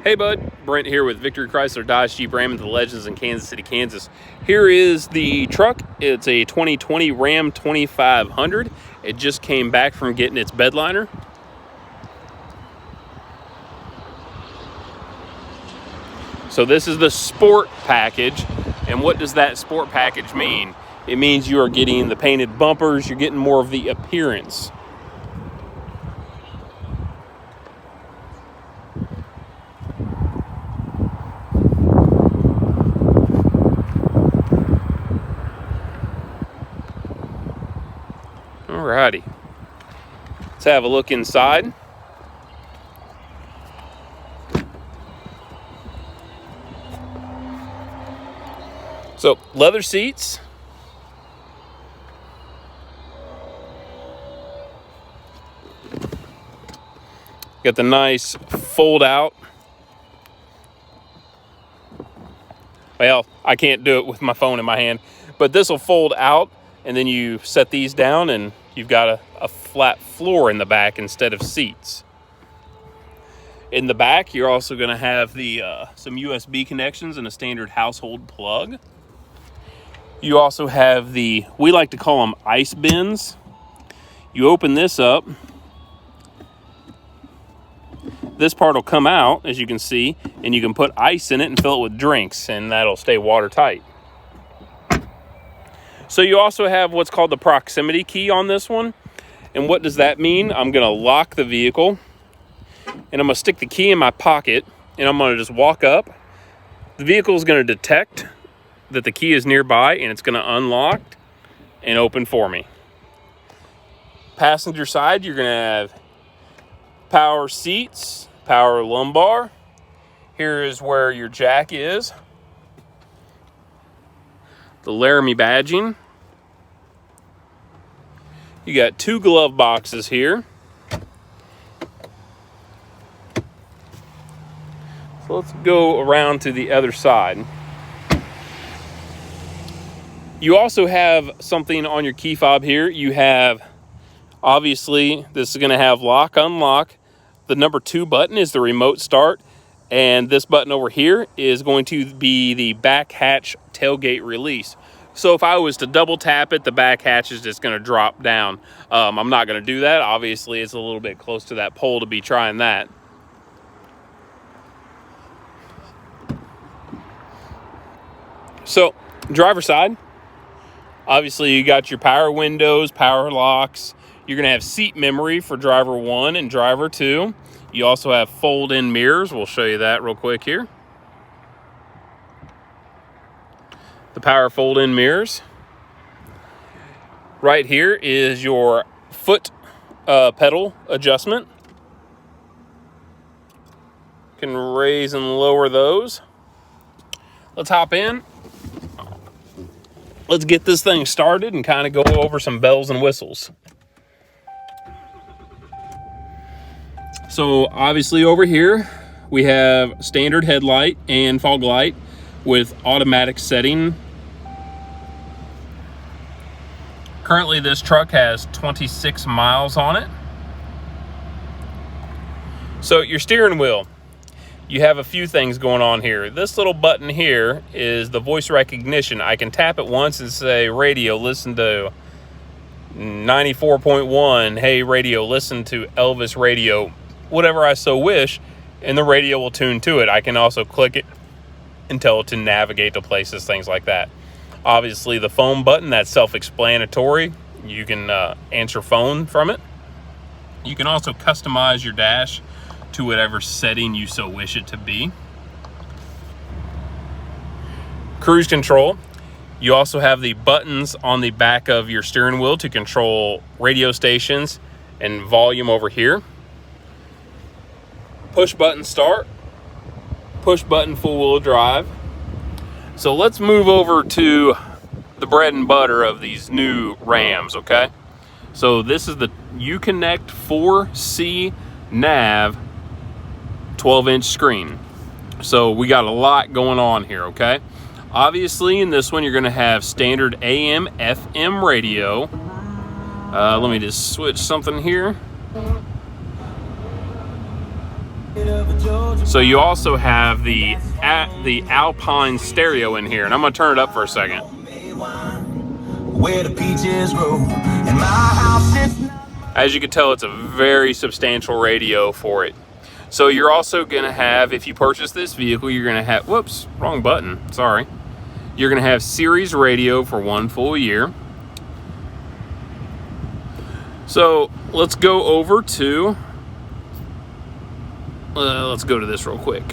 Hey bud, Brent here with Victory Chrysler Dodge Jeep Ram and the Legends in Kansas City, Kansas. Here is the truck. It's a 2020 Ram 2500. It just came back from getting its bed liner. So this is the sport package. And what does that sport package mean? It means you are getting the painted bumpers, you're getting more of the appearance. Alrighty, let's have a look inside. So, leather seats. Got the nice fold out. Well, I can't do it with my phone in my hand, but this will fold out, and then you set these down and you've got a flat floor in the back instead of seats. In the back, you're also going to have the some USB connections and a standard household plug. You also have the, we like to call them ice bins. You open this up. This part will come out, as you can see, and you can put ice in it and fill it with drinks, and that'll stay watertight. So you also have what's called the proximity key on this one. And what does that mean? I'm going to lock the vehicle, and I'm going to stick the key in my pocket, and I'm going to just walk up. The vehicle is going to detect that the key is nearby, and it's going to unlock and open for me. Passenger side, you're going to have power seats, power lumbar. Here is where your jack is. The Laramie badging. You got two glove boxes here. So let's go around to the other side. You also have something on your key fob here. You have, obviously, this is going to have lock, unlock. The number 2 button is the remote start. And this button over here is going to be the back hatch tailgate release. So if I was to double tap it, the back hatch is just going to drop down. I'm not going to do that. Obviously, it's a little bit close to that pole to be trying that. So, driver side, obviously you got your power windows, power locks. You're going to have seat memory for driver 1 and driver 2. You also have fold-in mirrors. We'll show you that real quick here. The power fold-in mirrors. Right here is your foot pedal adjustment. You can raise and lower those. Let's hop in. Let's get this thing started and kind of go over some bells and whistles. So obviously over here we have standard headlight and fog light with automatic setting. Currently this truck has 26 miles on it. So your steering wheel, you have a few things going on here. This little button here is the voice recognition. I can tap it once and say, radio, listen to 94.1. Hey radio, listen to Elvis radio. Whatever I so wish, and the radio will tune to it. I can also click it and tell it to navigate to places, things like that. Obviously, the phone button, that's self-explanatory. You can answer phone from it. You can also customize your dash to whatever setting you so wish it to be. Cruise control. You also have the buttons on the back of your steering wheel to control radio stations and volume over here. Push button start, push button full wheel drive. So let's move over to the bread and butter of these new Rams, okay? So this is the Uconnect 4C Nav 12-inch screen. So we got a lot going on here, okay? Obviously in this one you're gonna have standard AM, FM radio. Let me just switch something here. So you also have the Alpine stereo in here, and I'm gonna turn it up for a second. Where the peaches grow in my house. As you can tell, it's a very substantial radio for it. So you're also gonna have, if you purchase this vehicle, you're gonna have, whoops, wrong button, sorry. You're gonna have Sirius radio for 1 full year. So let's go over to, let's go to this real quick.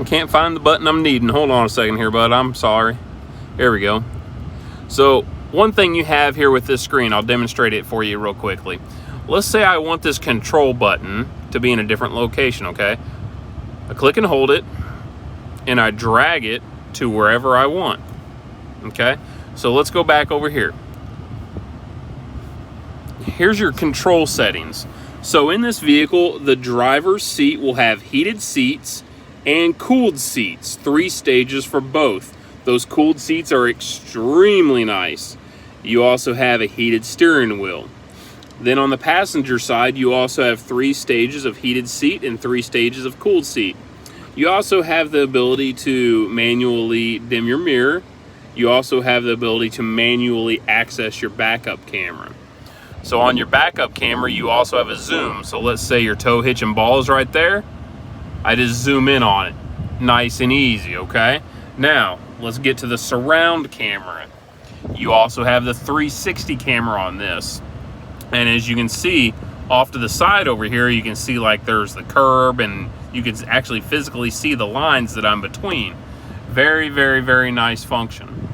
Can't find the button I'm needing. Hold on a second here, bud. I'm sorry. There we go. So one thing you have here with this screen, I'll demonstrate it for you real quickly. Let's say I want this control button to be in a different location, okay? I click and hold it, and I drag it to wherever I want, okay? So let's go back over here. Here's your control settings. So in this vehicle, the driver's seat will have heated seats and cooled seats, 3 stages for both. Those cooled seats are extremely nice. You also have a heated steering wheel. Then on the passenger side, you also have 3 stages of heated seat and 3 stages of cooled seat. You also have the ability to manually dim your mirror. You also have the ability to manually access your backup camera. So on your backup camera, you also have a zoom. So let's say your tow hitch and ball is right there. I just zoom in on it, nice and easy, okay? Now, let's get to the surround camera. You also have the 360 camera on this. And as you can see, off to the side over here, you can see like there's the curb, and you can actually physically see the lines that I'm between. Very, very, very nice function.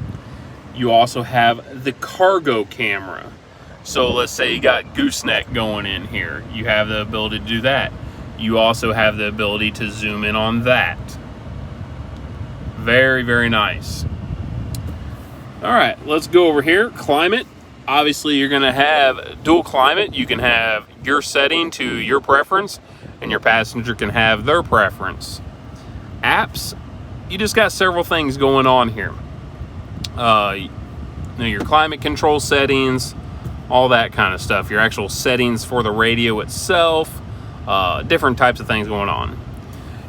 You also have the cargo camera. So let's say you got gooseneck going in here. You have the ability to do that. You also have the ability to zoom in on that. Very, very nice. All right, let's go over here. Climate. Obviously, you're going to have dual climate. You can have your setting to your preference, and your passenger can have their preference. Apps. You just got several things going on here. Your climate control settings, all that kind of stuff. Your actual settings for the radio itself. Different types of things going on.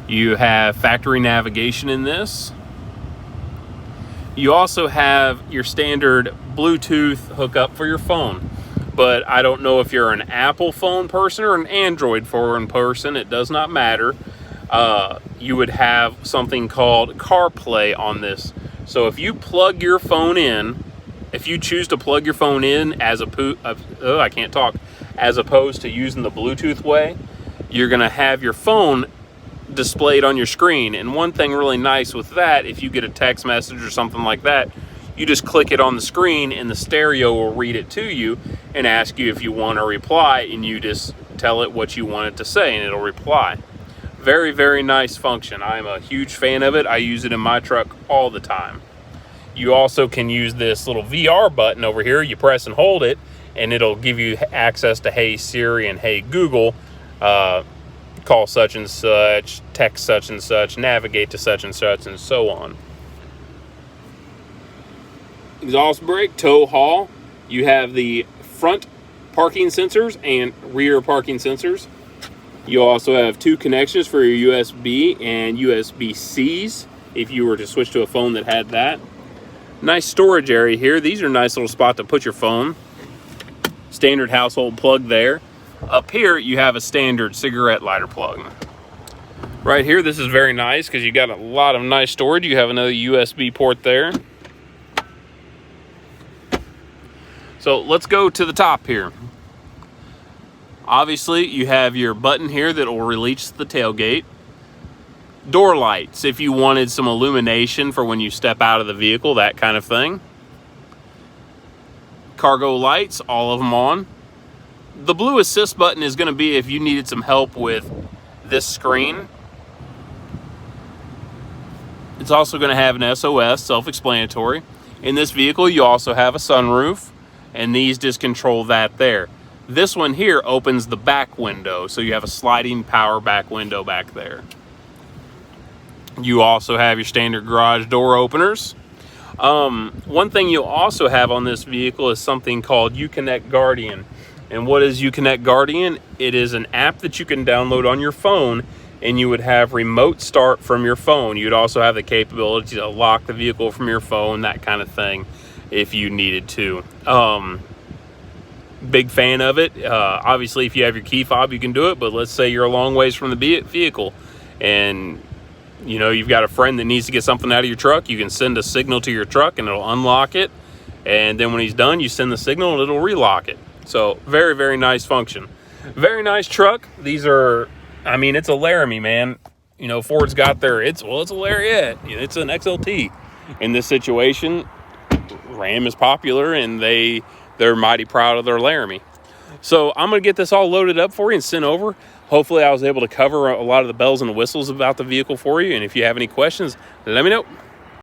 You have factory navigation in this. You also have your standard Bluetooth hookup for your phone. But I don't know if you're an Apple phone person or an Android phone person. It does not matter. You would have something called CarPlay on this. So if you plug your phone in, if you choose to plug your phone in as opposed to using the Bluetooth way, you're going to have your phone displayed on your screen. And one thing really nice with that, if you get a text message or something like that, you just click it on the screen and the stereo will read it to you and ask you if you want a reply, and you just tell it what you want it to say and it'll reply. Very, very nice function. I'm a huge fan of it. I use it in my truck all the time. You also can use this little VR button over here. You press and hold it, and it'll give you access to Hey Siri and Hey Google. Call such and such, text such and such, navigate to such and such, and so on. Exhaust brake, tow haul. You have the front parking sensors and rear parking sensors. You also have 2 connections for your USB and USB-Cs if you were to switch to a phone that had that. Nice storage area here. These are a nice little spot to put your phone. Standard household plug there. Up here, you have a standard cigarette lighter plug. Right here, this is very nice because you got a lot of nice storage. You have another USB port there. So let's go to the top here. Obviously, you have your button here that will release the tailgate. Door lights, if you wanted some illumination for when you step out of the vehicle, that kind of thing. Cargo lights, all of them on. The blue assist button is going to be if you needed some help with this screen. It's also going to have an SOS, self-explanatory. In this vehicle, you also have a sunroof, and these just control that there. This one here opens the back window, so you have a sliding power back window back there. You also have your standard garage door openers. One thing you'll also have on this vehicle is something called Uconnect Guardian. And what is Uconnect Guardian? It is an app that you can download on your phone, and you would have remote start from your phone. You'd also have the capability to lock the vehicle from your phone, that kind of thing, if you needed to. Big fan of it. Obviously, if you have your key fob, you can do it, but let's say you're a long ways from the vehicle and you know you've got a friend that needs to get something out of your truck, you can send a signal to your truck and it'll unlock it, and then when he's done, you send the signal and it'll relock it. So very, very nice function. Very nice truck. These are, I mean, it's a Laramie, man. You know, Ford's got their, it's a Lariat. It's an XLT. In this situation, Ram is popular, and they're mighty proud of their Laramie. So I'm going to get this all loaded up for you and sent over. Hopefully I was able to cover a lot of the bells and whistles about the vehicle for you. And if you have any questions, let me know.